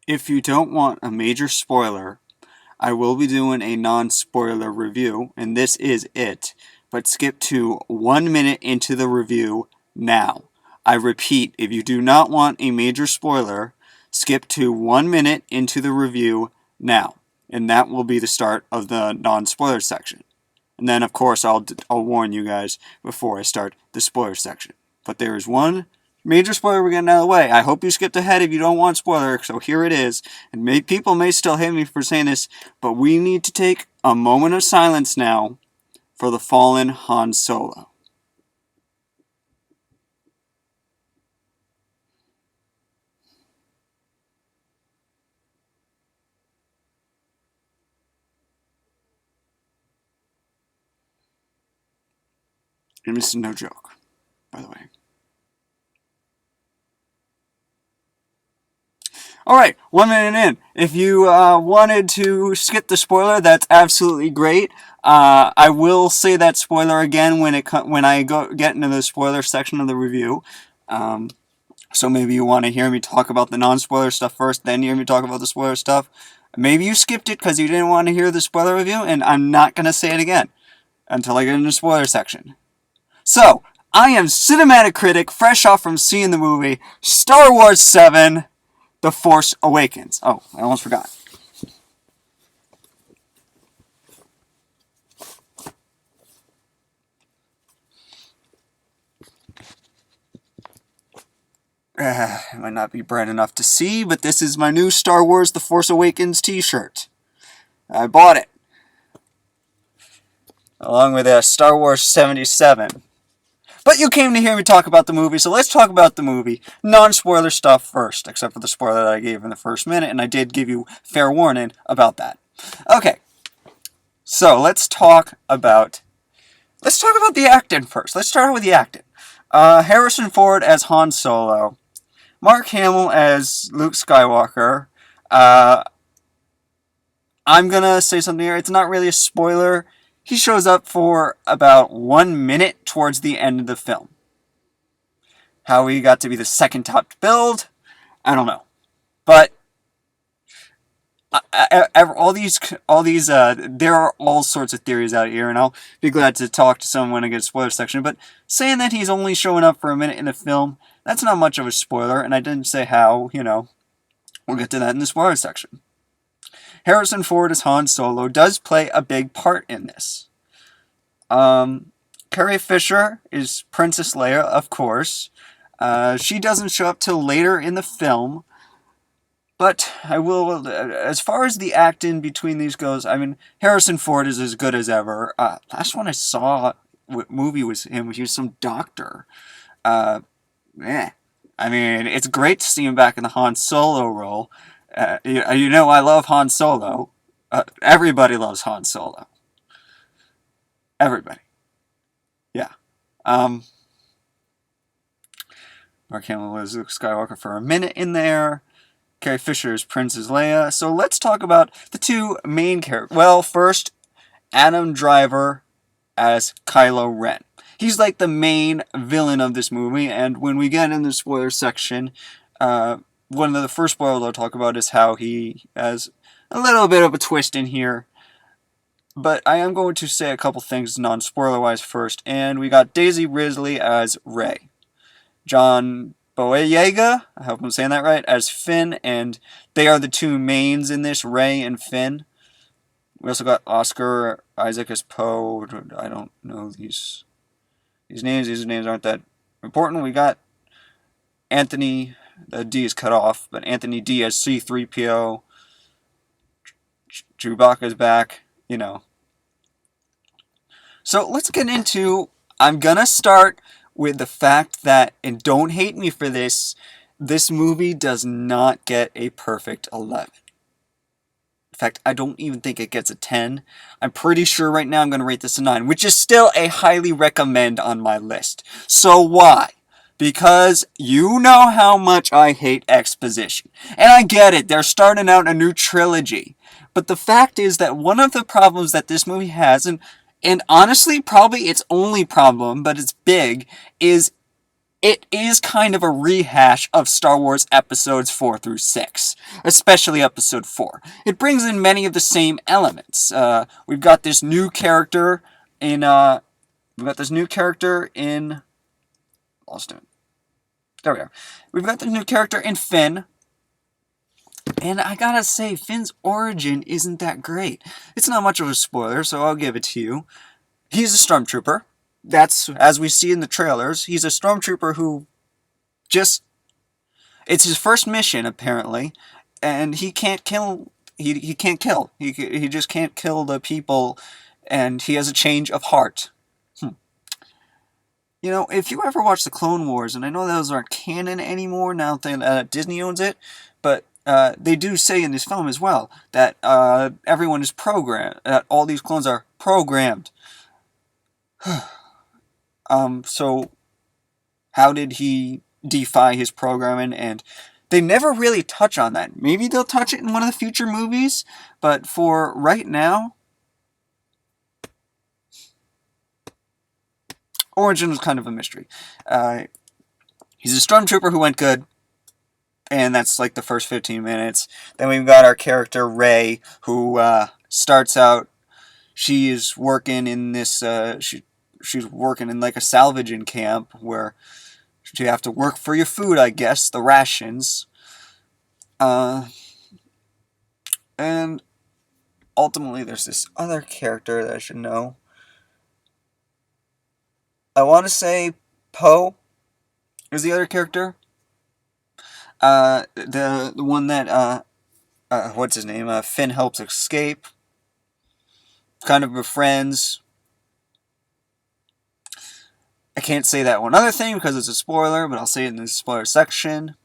If you don't want a major spoiler, I will be doing a non-spoiler review, and this is it. But skip to 1 minute into the review now. I repeat, if you do not want a major spoiler, skip to 1 minute into the review now. And that will be the start of the non-spoiler section. And then, of course, I'll warn you guys before I start the spoiler section. But there is one major spoiler we're getting out of the way. I hope you skipped ahead if you don't want spoiler, so here it is. And people may still hate me for saying this, but we need to take a moment of silence now for the fallen Han Solo. And this is no joke, by the way. Alright, 1 minute in. If you wanted to skip the spoiler, that's absolutely great. I will say that spoiler again when I get into the spoiler section of the review. So maybe you want to hear me talk about the non-spoiler stuff first, then hear me talk about the spoiler stuff. Maybe you skipped it because you didn't want to hear the spoiler review, and I'm not going to say it again until I get into the spoiler section. So, I am CinematicCritic, fresh off from seeing the movie Star Wars VII, The Force Awakens. Oh, I almost forgot. It might not be bright enough to see, but this is my new Star Wars The Force Awakens t-shirt. I bought it. Along with a Star Wars 77. But you came to hear me talk about the movie, so let's talk about the movie. Non-spoiler stuff first, except for the spoiler that I gave in the first minute, and I did give you fair warning about that. Okay, so let's talk about the acting first. Let's start with the acting. Harrison Ford as Han Solo. Mark Hamill as Luke Skywalker. I'm gonna say something here. It's not really a spoiler. He shows up for about 1 minute towards the end of the film. How he got to be the second top build, I don't know. But there are all sorts of theories out here, and I'll be glad to talk to someone when I get a spoiler section. But saying that he's only showing up for a minute in the film, that's not much of a spoiler, and I didn't say how. We'll get to that in the spoiler section. Harrison Ford as Han Solo does play a big part in this. Carrie Fisher is Princess Leia, of course. She doesn't show up till later in the film. But I will, as far as the acting between these goes, I mean, Harrison Ford is as good as ever. Last one I saw, what movie was him? He was some doctor. I mean, it's great to see him back in the Han Solo role. I love Han Solo. Everybody loves Han Solo. Everybody. Yeah. Mark Hamill was Luke Skywalker for a minute in there. Carrie Fisher is Princess Leia. So let's talk about the two main characters. Well, first, Adam Driver as Kylo Ren. He's like the main villain of this movie, and when we get in the spoiler section, one of the first spoilers I'll talk about is how he has a little bit of a twist in here. But I am going to say a couple things non-spoiler-wise first, and we got Daisy Ridley as Rey. John Boyega, I hope I'm saying that right, as Finn, and they are the two mains in this, Rey and Finn. We also got Oscar Isaac as Poe. I don't know these names. These names aren't that important. We got Anthony, the D is cut off, but Anthony D as C-3PO. Chewbacca's back, So let's get into, I'm gonna start with the fact that, and don't hate me for this movie does not get a perfect 11. In fact, I don't even think it gets a 10. I'm pretty sure right now I'm going to rate this a 9, which is still a highly recommend on my list. So why? Because you know how much I hate exposition. And I get it, they're starting out a new trilogy. But the fact is that one of the problems that this movie has, and honestly, probably its only problem, but it's big, is it is kind of a rehash of Star Wars episodes 4 through 6, especially episode 4. It brings in many of the same elements. We've got this new character in lost it. There we are. We've got the new character in Finn. And I gotta say, Finn's origin isn't that great. It's not much of a spoiler, so I'll give it to you. He's a stormtrooper. That's, as we see in the trailers, he's a stormtrooper who just... It's his first mission, apparently, and he can't kill... He can't kill. He just can't kill the people, and he has a change of heart. You know, if you ever watch the Clone Wars, and I know those aren't canon anymore now that Disney owns it, but they do say in this film as well that everyone is programmed, that all these clones are programmed. So how did he defy his programming? And they never really touch on that. Maybe they'll touch it in one of the future movies, but for right now, origin is kind of a mystery. He's a stormtrooper who went good, and that's like the first 15 minutes. Then we've got our character Rey, who starts out. She is working in this. She's working in like a salvaging camp where you have to work for your food, I guess, the rations. And ultimately, there's this other character that I should know. I want to say Poe is the other character. The one that what's his name? Finn helps escape. Kind of befriends. I can't say that one other thing because it's a spoiler, but I'll say it in the spoiler section.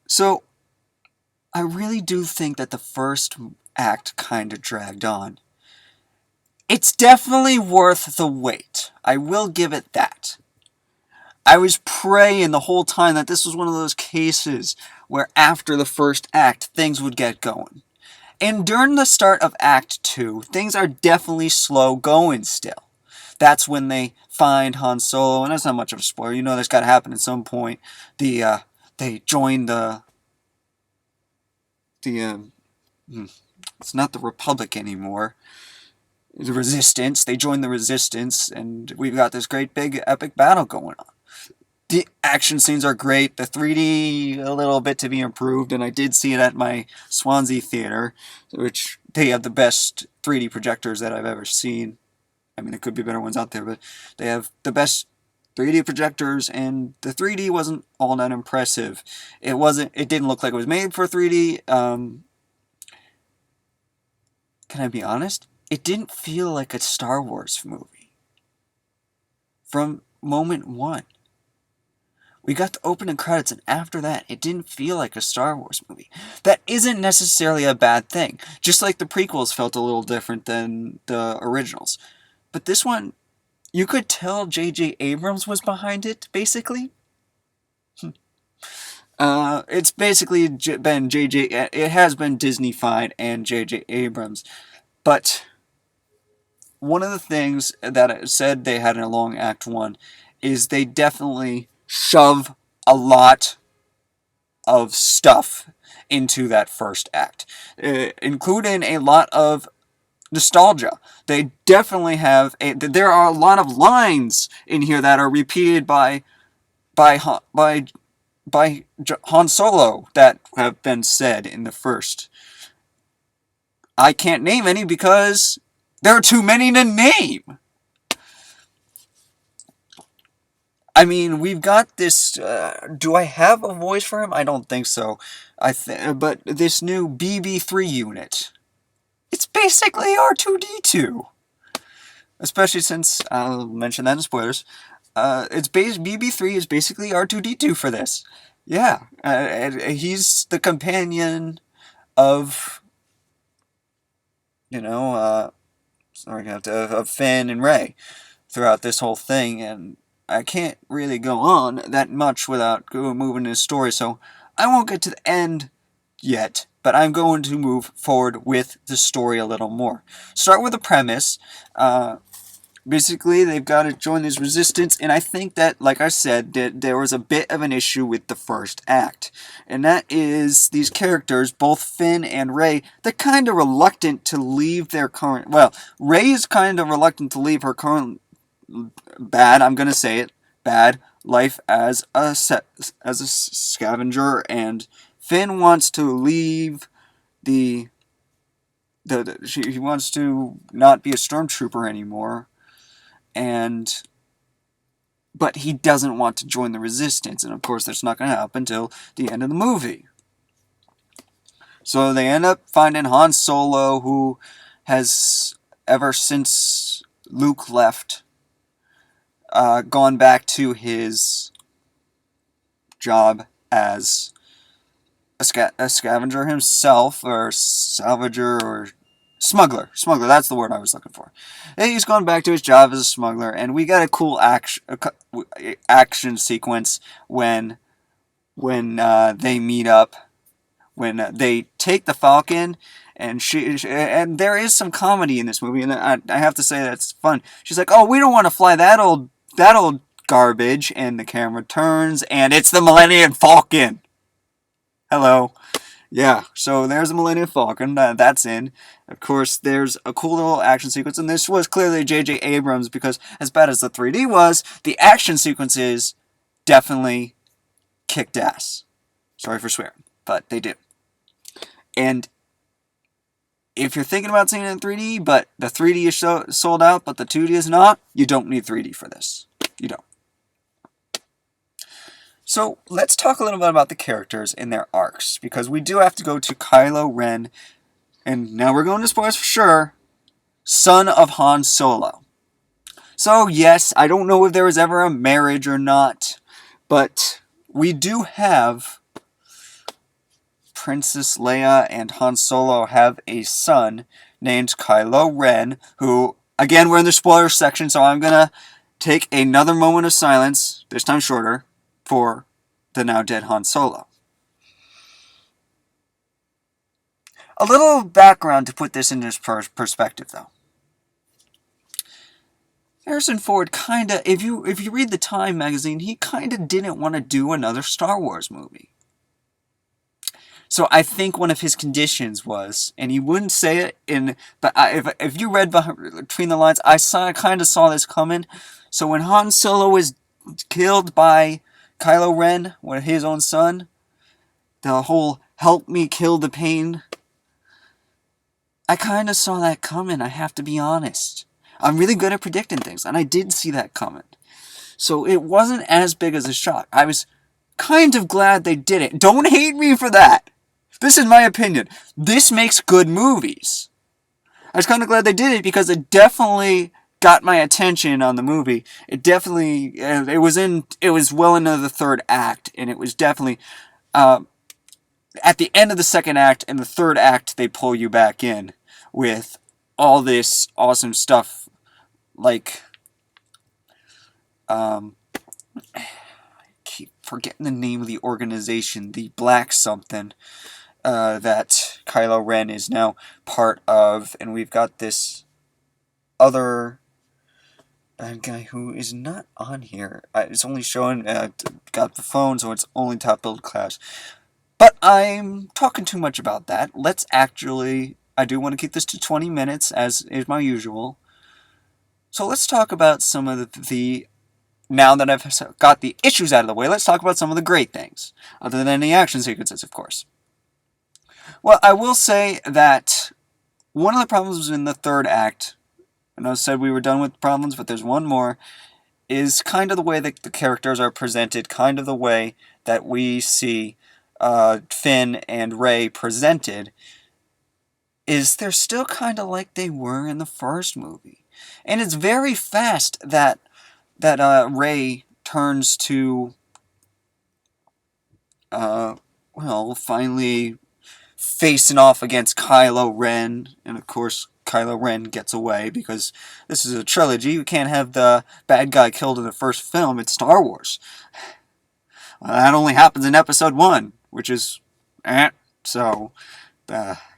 So, I really do think that the first act kind of dragged on. It's definitely worth the wait. I will give it that. I was praying the whole time that this was one of those cases where after the first act, things would get going. And during the start of Act 2, things are definitely slow going still. That's when they find Han Solo, and that's not much of a spoiler. You know that's got to happen at some point. They join it's not the Republic anymore. The Resistance. They join the Resistance, and we've got this great big epic battle going on. The action scenes are great. The 3D, a little bit to be improved, and I did see it at my Swansea theater, which they have the best 3D projectors that I've ever seen. I mean, there could be better ones out there, but they have the best 3D projectors, and the 3D wasn't all that impressive. It didn't look like it was made for 3D. Can I be honest? It didn't feel like a Star Wars movie. From moment one. We got the opening credits, and after that, it didn't feel like a Star Wars movie. That isn't necessarily a bad thing. Just like the prequels felt a little different than the originals. But this one, you could tell J.J. Abrams was behind it, basically. It's basically been it has been Disney-fied and J.J. Abrams. But one of the things that I said they had in a long Act 1 is they definitely shove a lot of stuff into that first act, including a lot of nostalgia. They definitely have there are a lot of lines in here that are repeated by Han Solo that have been said in the first. I can't name any because there are too many to name. I mean, we've got this. Do I have a voice for him? I don't think so. But this new BB3 unit, it's basically R2-D2. Especially since I'll mention that in spoilers. BB3 is basically R2-D2 for this. Yeah, he's the companion of, of Finn and Rey throughout this whole thing, and I can't really go on that much without moving this story, so I won't get to the end yet, but I'm going to move forward with the story a little more. Start with the premise. basically they've got to join this resistance, and I think that, like I said, that there was a bit of an issue with the first act, and that is these characters, both Finn and Rey, they're kind of reluctant to leave their current, well, Rey is kind of reluctant to leave her current bad, I'm gonna say it, bad life as a scavenger, and Finn wants to leave he wants to not be a stormtrooper anymore, but he doesn't want to join the resistance, and of course that's not going to happen until the end of the movie. So they end up finding Han Solo, who has, ever since Luke left, gone back to his job as a scavenger himself, or salvager, or smuggler, that's the word I was looking for. He's gone back to his job as a smuggler, and we got a cool action sequence when they meet up, when they take the Falcon, and and there is some comedy in this movie, and I have to say that's fun. She's like, "Oh, we don't want to fly that old garbage," and the camera turns, and it's the Millennium Falcon. Hello. Yeah, so there's the Millennium Falcon, that's in. Of course, there's a cool little action sequence, and this was clearly J.J. Abrams, because as bad as the 3D was, the action sequences definitely kicked ass. Sorry for swearing, but they do. And if you're thinking about seeing it in 3D, but the 3D is sold out, but the 2D is not, you don't need 3D for this. You don't. So let's talk a little bit about the characters and their arcs, because we do have to go to Kylo Ren, and now we're going to spoilers for sure, son of Han Solo. So yes, I don't know if there was ever a marriage or not, but we do have Princess Leia and Han Solo have a son named Kylo Ren, who, again, we're in the spoiler section, so I'm going to take another moment of silence, this time shorter, for the now dead Han Solo. A little background to put this into perspective, though. Harrison Ford kinda, if you read the Time magazine, he kinda didn't want to do another Star Wars movie. So I think one of his conditions was, and he wouldn't say it but if you read between the lines, I kind of saw this coming. So when Han Solo was killed by Kylo Ren, his own son, the whole "help me kill the pain," I kind of saw that coming, I have to be honest. I'm really good at predicting things, and I did see that coming. So it wasn't as big as a shock. I was kind of glad they did it. Don't hate me for that! This is my opinion. This makes good movies. I was kind of glad they did it, because it definitely got my attention on the movie. It definitely, it was well into the third act, and it was definitely, at the end of the second act and the third act, they pull you back in with all this awesome stuff, like, I keep forgetting the name of the organization, the Black something, that Kylo Ren is now part of, and we've got this other bad guy who is not on here. It's only showing, got the phone, so it's only top build class. But I'm talking too much about that. Let's actually, I do want to keep this to 20 minutes, as is my usual. So let's talk about some of the now that I've got the issues out of the way, let's talk about some of the great things. Other than the action sequences, of course. Well, I will say that one of the problems in the third act, and I said we were done with problems, but there's one more, is kind of the way that the characters are presented, kind of the way that we see Finn and Rey presented, is they're still kind of like they were in the first movie. And it's very fast that Rey turns to, finally facing off against Kylo Ren, and of course Kylo Ren gets away, because this is a trilogy. You can't have the bad guy killed in the first film. It's Star Wars. That only happens in episode 1, which is, so,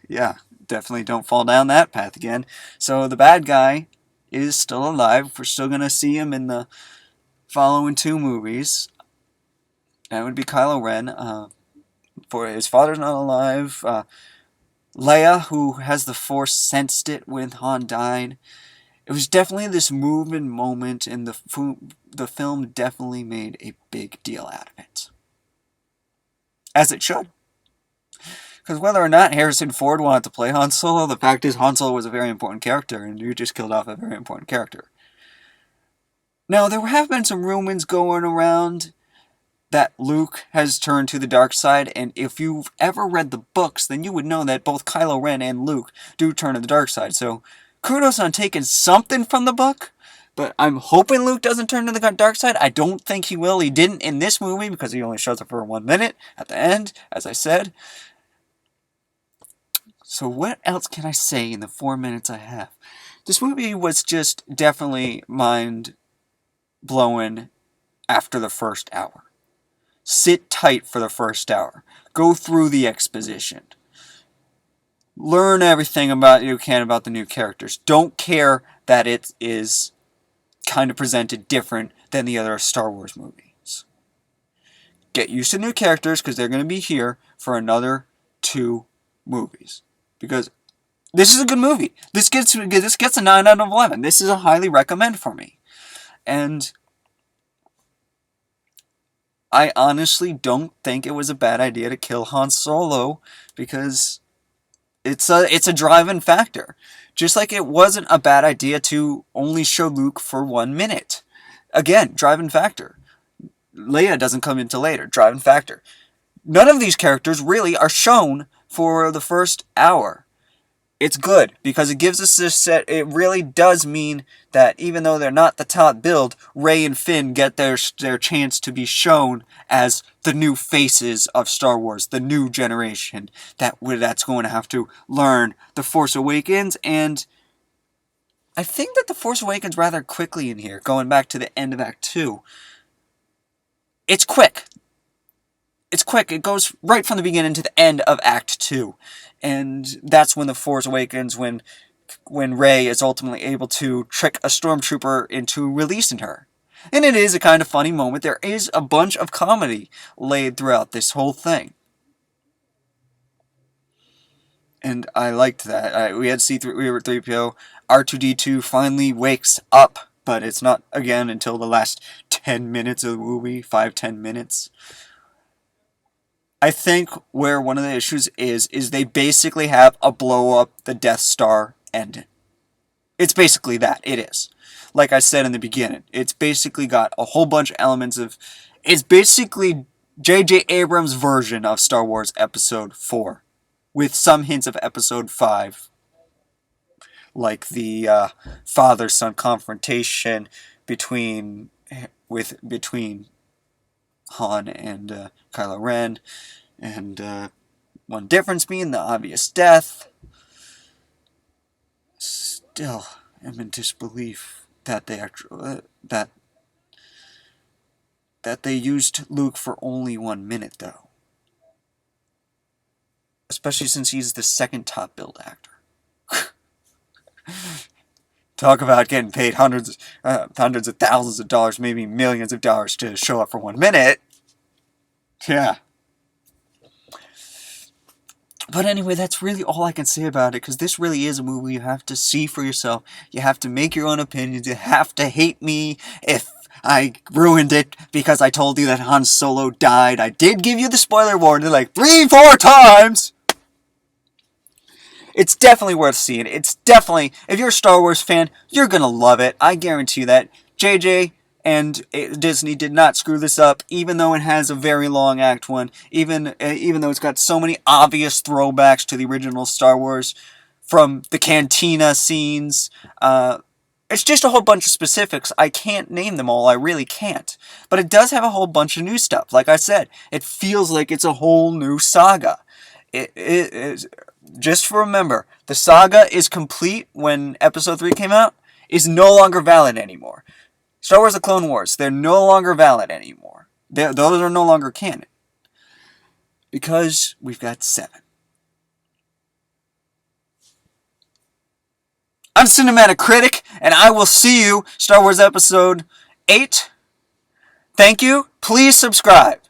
yeah, definitely don't fall down that path again. So the bad guy is still alive. We're still going to see him in the following 2 movies. That would be Kylo Ren. For his father's not alive. Leia, who has the Force, sensed it when Han died. It was definitely this moving moment, and the film definitely made a big deal out of it. As it should. Because whether or not Harrison Ford wanted to play Han Solo, the fact is Han Solo was a very important character, and you just killed off a very important character. Now, there have been some rumors going around that Luke has turned to the dark side, and if you've ever read the books, then you would know that both Kylo Ren and Luke do turn to the dark side. So, kudos on taking something from the book, but I'm hoping Luke doesn't turn to the dark side. I don't think he will. He didn't in this movie because he only shows up for 1 minute at the end, as I said. So what else can I say in the 4 minutes I have? This movie was just definitely mind-blowing after the first hour. Sit tight for the first hour. Go through the exposition. Learn everything you can about the new characters. Don't care that it is kind of presented different than the other Star Wars movies. Get used to new characters because they're going to be here for another 2 movies. Because this is a good movie. This gets a 9 out of 11. This is a highly recommend for me. And I honestly don't think it was a bad idea to kill Han Solo because it's a driving factor. Just like it wasn't a bad idea to only show Luke for 1 minute. Again, driving factor. Leia doesn't come into later. Driving factor. None of these characters really are shown for the first hour. It's good because it gives us this set. It really does mean that even though they're not the top build, Rey and Finn get their chance to be shown as the new faces of Star Wars, the new generation that's going to have to learn The Force Awakens. And I think that The Force Awakens rather quickly in here, going back to the end of Act 2. It's quick. It's quick. It goes right from the beginning to the end of Act 2. And that's when The Force Awakens, when Rey is ultimately able to trick a stormtrooper into releasing her. And it is a kind of funny moment. There is a bunch of comedy laid throughout this whole thing. And I liked that. We had C-3PO. R2-D2 finally wakes up, but it's not, again, until the last 10 minutes of the movie, 5-10 minutes. I think where one of the issues is they basically have a blow up the Death Star ending. It's basically that. It is. Like I said in the beginning, it's basically got a whole bunch of elements of... It's basically J.J. Abrams' version of Star Wars Episode 4, with some hints of Episode 5. Like the father-son confrontation between Han and Kylo Ren, and one difference being the obvious death. Still, I'm in disbelief that they actually that they used Luke for only 1 minute, though. Especially since he's the second top billed actor. Talk about getting paid hundreds of thousands of dollars, maybe millions of dollars to show up for 1 minute. Yeah. But anyway, that's really all I can say about it, because this really is a movie you have to see for yourself. You have to make your own opinions. You have to hate me if I ruined it because I told you that Han Solo died. I did give you the spoiler warning like 3-4 times! It's definitely worth seeing. It's definitely, if you're a Star Wars fan, you're gonna love it. I guarantee you that. JJ and Disney did not screw this up, even though it has a very long Act 1, even though it's got so many obvious throwbacks to the original Star Wars, from the cantina scenes. It's just a whole bunch of specifics. I can't name them all. I really can't. But it does have a whole bunch of new stuff. Like I said, it feels like it's a whole new saga. It is... Just remember, the saga is complete when Episode 3 came out, is no longer valid anymore. Star Wars The Clone Wars, they're no longer valid anymore. Those are no longer canon. Because we've got 7. I'm CinematicCritic, and I will see you Star Wars Episode 8. Thank you. Please subscribe.